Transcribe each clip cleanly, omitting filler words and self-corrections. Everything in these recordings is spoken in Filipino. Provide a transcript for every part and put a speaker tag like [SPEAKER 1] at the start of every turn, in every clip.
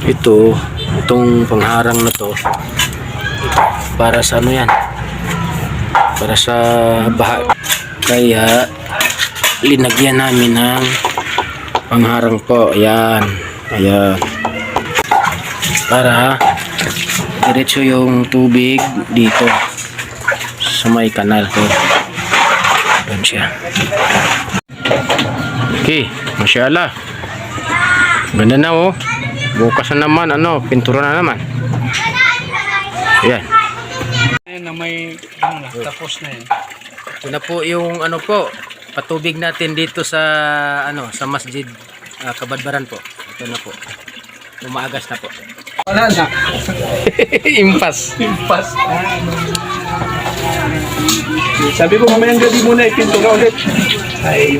[SPEAKER 1] Itong pangharang na to para sa ano yan, para sa baha, kaya linagyan namin ng pangharang po. Ayan para diretso yung tubig dito sa may kanal ko. Ayan siya. Okay, masyaallah, ganda na oh. Bukas na naman, pintura na naman. Ayan.
[SPEAKER 2] Ayan na may tapos na yan.
[SPEAKER 1] Ito na po yung patubig natin dito sa sa Masjid Kabadbaran po. Ito na po. Umaagas na po.
[SPEAKER 2] Wala na.
[SPEAKER 1] Impas.
[SPEAKER 2] Sabi ko mamayang gabi muna ipintura ulit. Ay,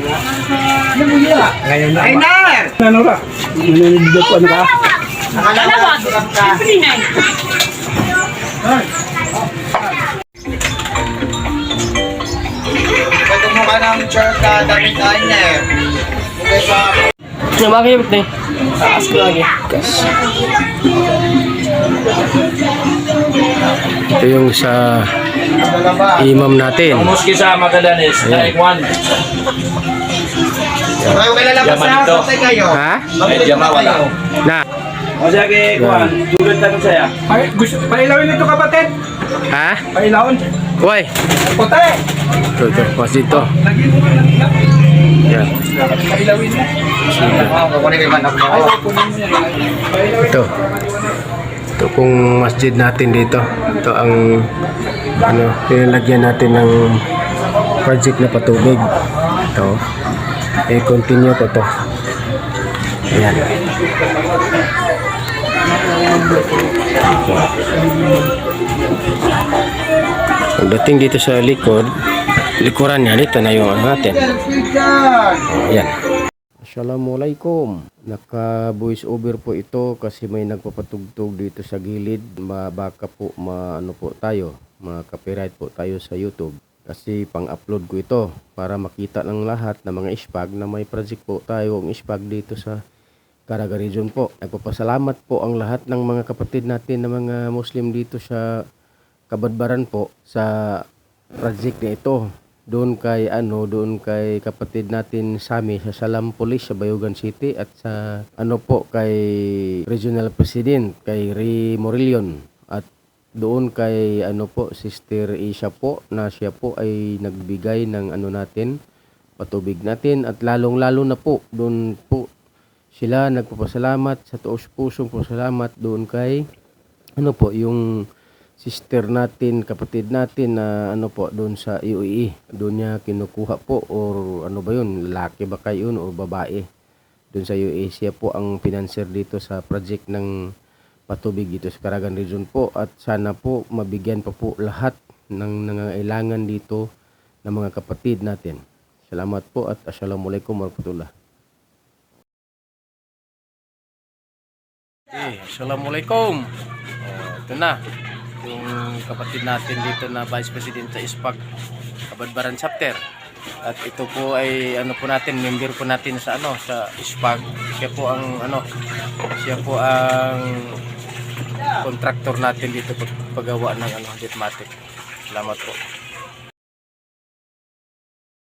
[SPEAKER 2] ngayon na. Ay, Nar! Ano ka? Nananibigay ko, ano ka?
[SPEAKER 3] Nakalawag ka.
[SPEAKER 4] Pwede mo ka ng shirt na damit na iner. Okay sa...
[SPEAKER 1] Lumakit na. Taas ko lagi. Ito yung sa imam natin.
[SPEAKER 5] Muski sa Magallanes, Daig 1.
[SPEAKER 4] Kayo lalabas na patay kayo.
[SPEAKER 1] Ha?
[SPEAKER 5] Medyo mawala.
[SPEAKER 1] Na.
[SPEAKER 2] O sige, Juan, dugad tanong saya. Pailawin ito kapatid.
[SPEAKER 1] Ha?
[SPEAKER 2] Pailawin.
[SPEAKER 1] Uy.
[SPEAKER 2] Puti.
[SPEAKER 1] Ito. Pas dito.
[SPEAKER 2] Lagi mo na lang.
[SPEAKER 1] Yan.
[SPEAKER 2] Pailawin mo.
[SPEAKER 4] Kukunin ko yung
[SPEAKER 1] Ito. Ito pong masjid natin dito. Ito ang pinalagyan natin ng project na patubig. Ito. Continue ko to. Ayan. Pagdating dito sa likuran niya, dito na yung natin. Ayan. Assalamualaikum. Naka voice over po ito kasi may nagpapatugtog dito sa gilid. Baka po tayo, copyright po tayo sa YouTube. Kasi pang-upload ko ito para makita ng lahat ng mga ispag na may project po tayo ang ispag dito sa Caraga Region po. Nagpapasalamat po ang lahat ng mga kapatid natin na mga Muslim dito sa Kabadbaran po sa project na ito. Doon kay kapatid natin Sami sa Salam Police sa Bayugan City at sa kay Regional President kay Ray Morillon at doon kay Sister Isha po na siya po ay nagbigay ng natin patubig natin at lalong-lalo na po doon po sila nagpapasalamat sa taos pusong pasalamat doon kay yung sister natin, kapatid natin na doon sa UAE. Doon niya kinukuha po or lalaki ba kayo o babae. Doon sa UAE siya po ang financer dito sa project ng patubig dito sa Caragan Region po at sana po mabigyan pa po lahat ng nangangailangan dito ng mga kapatid natin. Salamat po at assalamualaikum warahmatullahi. Assalamualaikum. Ito na yung kapatid natin dito na Vice President sa ISPAG Kabadbaran Chapter. At ito po ay member po natin sa sa ISPAG. Siya po ang contractor natin dito paggawa ng Ditmatic. Salamat po.